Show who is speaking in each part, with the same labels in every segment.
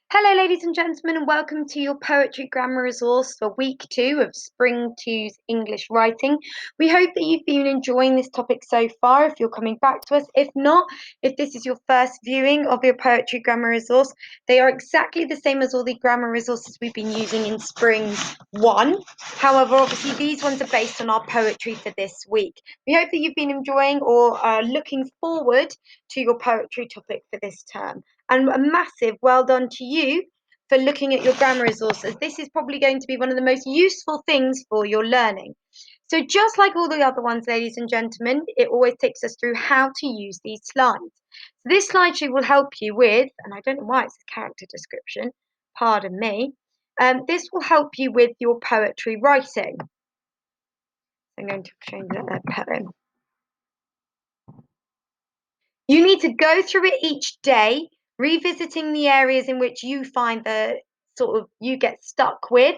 Speaker 1: Hello, ladies and gentlemen, and welcome to your poetry grammar resource for week 2 of Spring 2's English writing. We hope that you've been enjoying this topic so far. If you're coming back to us, if not, if this is your first viewing of your poetry grammar resource, they are exactly the same as all the grammar resources we've been using in Spring 1. However, obviously, these ones are based on our poetry for this week. We hope that you've been enjoying or are looking forward to your poetry topic for this term. And a massive well done to you for looking at your grammar resources. This is probably going to be one of the most useful things for your learning. So just like all the other ones, ladies and gentlemen, it always takes us through how to use these slides. So this slideshow will help you with, and I don't know why it's a character description, pardon me, this will help you with your poetry writing. I'm going to change that poem. You need to go through it each day, revisiting the areas in which you find the sort of you get stuck with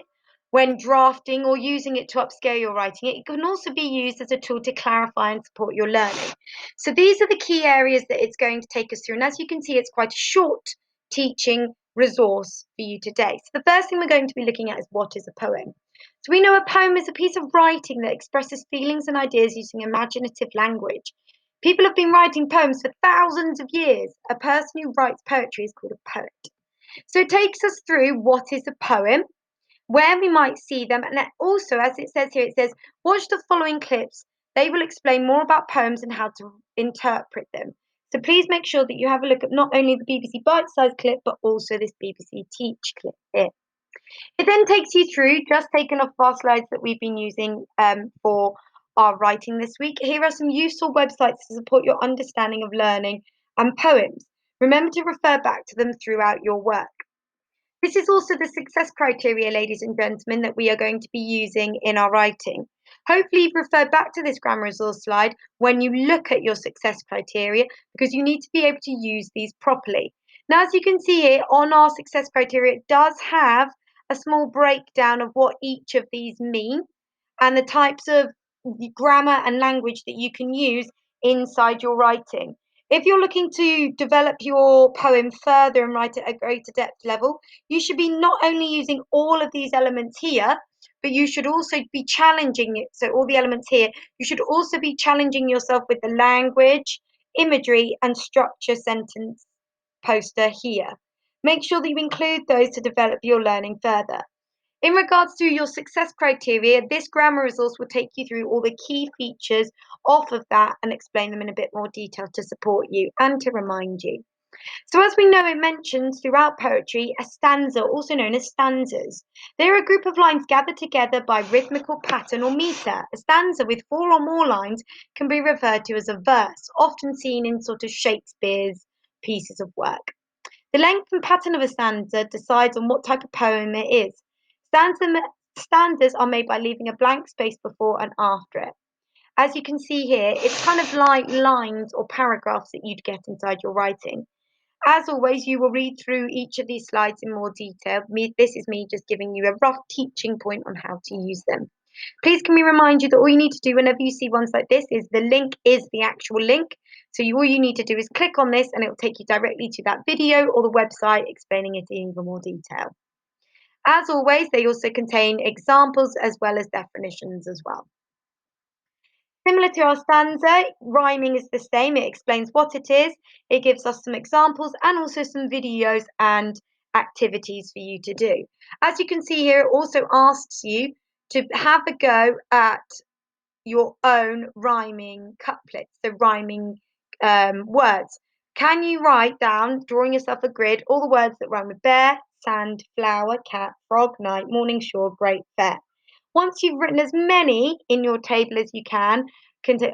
Speaker 1: when drafting or using it to upscale your writing. It can also be used as a tool to clarify and support your learning. So these are the key areas that it's going to take us through. And as you can see, it's quite a short teaching resource for you today. So the first thing we're going to be looking at is what is a poem. So we know a poem is a piece of writing that expresses feelings and ideas using imaginative language. People have been writing poems for thousands of years. A person who writes poetry is called a poet. So it takes us through what is a poem, where we might see them, and also, as it says here, it says, watch the following clips. They will explain more about poems and how to interpret them. So please make sure that you have a look at not only the BBC Bite-sized clip, but also this BBC Teach clip here. It then takes you through, just taken off our slides that we've been using for our writing this week. Here are some useful websites to support your understanding of learning and poems. Remember to refer back to them throughout your work. This is also the success criteria, ladies and gentlemen, that we are going to be using in our writing. Hopefully you've referred back to this grammar resource slide when you look at your success criteria, because you need to be able to use these properly. Now, as you can see here on our success criteria, it does have a small breakdown of what each of these mean and the types of grammar and language that you can use inside your writing. If you're looking to develop your poem further and write at a greater depth level, you should be not only using all of these elements here, but you should also be challenging it. So all the elements here, you should also be challenging yourself with the language, imagery, and structure sentence poster here. Make sure that you include those to develop your learning further. In regards to your success criteria, this grammar resource will take you through all the key features off of that and explain them in a bit more detail to support you and to remind you. So as we know, it mentions throughout poetry a stanza, also known as stanzas. They are a group of lines gathered together by rhythmical pattern or meter. A stanza with 4 or more lines can be referred to as a verse, often seen in sort of Shakespeare's pieces of work. The length and pattern of a stanza decides on what type of poem it is. Stanzas are made by leaving a blank space before and after it. As you can see here, it's kind of like lines or paragraphs that you'd get inside your writing. As always, you will read through each of these slides in more detail. This is me just giving you a rough teaching point on how to use them. Please can we remind you that all you need to do whenever you see ones like this is the link is the actual link. So all you need to do is click on this and it will take you directly to that video or the website explaining it in even more detail. As always, they also contain examples as well as definitions as well. Similar to our stanza, rhyming is the same. It explains what it is, it gives us some examples and also some videos and activities for you to do. As you can see here, it also asks you to have a go at your own rhyming couplets, so rhyming words. Can you write down, drawing yourself a grid, all the words that rhyme with bear, sand, flower, cat, frog, night, morning, shore, great, fair? Once you've written as many in your table as you can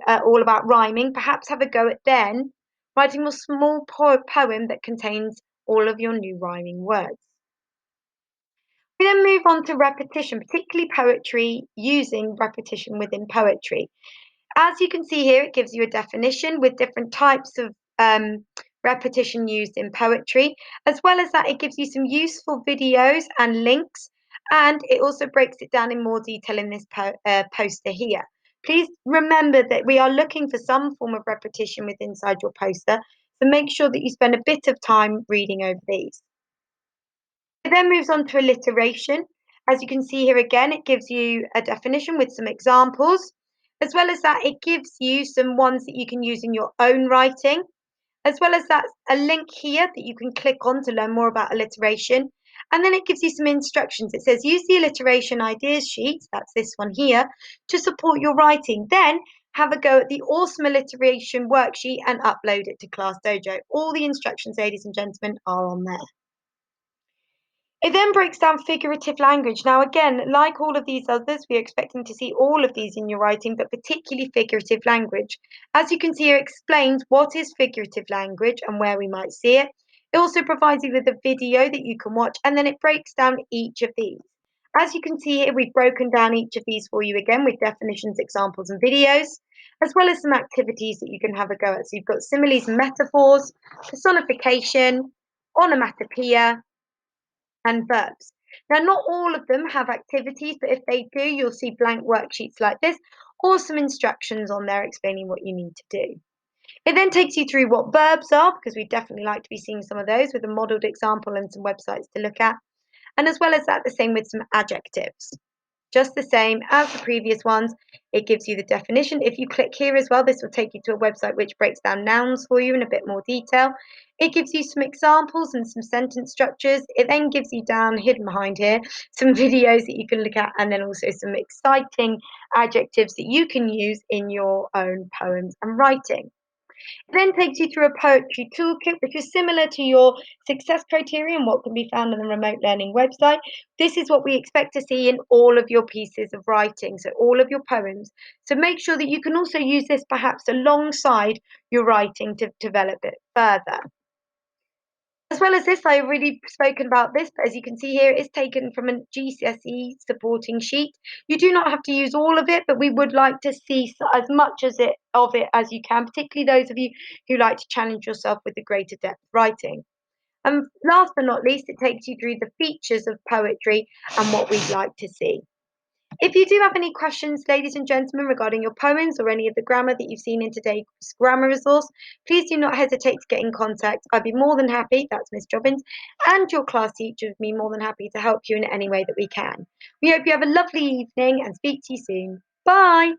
Speaker 1: all about rhyming, perhaps have a go at then writing a small poem that contains all of your new rhyming words. We then move on to repetition, particularly poetry, using repetition within poetry. As you can see here, it gives you a definition with different types of repetition used in poetry. As well as that, it gives you some useful videos and links, and it also breaks it down in more detail in this poster here. Please remember that we are looking for some form of repetition with inside your poster, so make sure that you spend a bit of time reading over these. then moves on to alliteration. As you can see here again, it gives you a definition with some examples. As well as that, it gives you some ones that you can use in your own writing. As well as that, a link here that you can click on to learn more about alliteration. And then it gives you some instructions. It says use the alliteration ideas sheets, that's this one here, to support your writing. Then have a go at the awesome alliteration worksheet and upload it to Class Dojo. All the instructions, ladies and gentlemen, are on there. It then breaks down figurative language. Now, again, like all of these others, we're expecting to see all of these in your writing, but particularly figurative language. As you can see, it explains what is figurative language and where we might see it. It also provides you with a video that you can watch, and then it breaks down each of these. As you can see here, we've broken down each of these for you again with definitions, examples, and videos, as well as some activities that you can have a go at. So you've got similes and metaphors, personification, onomatopoeia, and verbs. Now, not all of them have activities, but if they do, you'll see blank worksheets like this or some instructions on there explaining what you need to do. It then takes you through what verbs are, because we definitely like to be seeing some of those with a modelled example and some websites to look at. And as well as that, the same with some adjectives. Just the same as the previous ones, it gives you the definition. If you click here as well, this will take you to a website which breaks down nouns for you in a bit more detail. It gives you some examples and some sentence structures. It then gives you down, hidden behind here, some videos that you can look at, and then also some exciting adjectives that you can use in your own poems and writing. It then takes you through a poetry toolkit, which is similar to your success criteria and what can be found on the remote learning website. This is what we expect to see in all of your pieces of writing, so all of your poems. So make sure that you can also use this perhaps alongside your writing to develop it further. As well as this, I've already spoken about this, but as you can see here, it is taken from a GCSE supporting sheet. You do not have to use all of it, but we would like to see as much of it as you can, particularly those of you who like to challenge yourself with the greater depth writing. And last but not least, it takes you through the features of poetry and what we'd like to see. If you do have any questions, ladies and gentlemen, regarding your poems or any of the grammar that you've seen in today's grammar resource, please do not hesitate to get in contact. I'd be more than happy, that's Miss Jobbins, and your class teacher would be more than happy to help you in any way that we can. We hope you have a lovely evening and speak to you soon. Bye!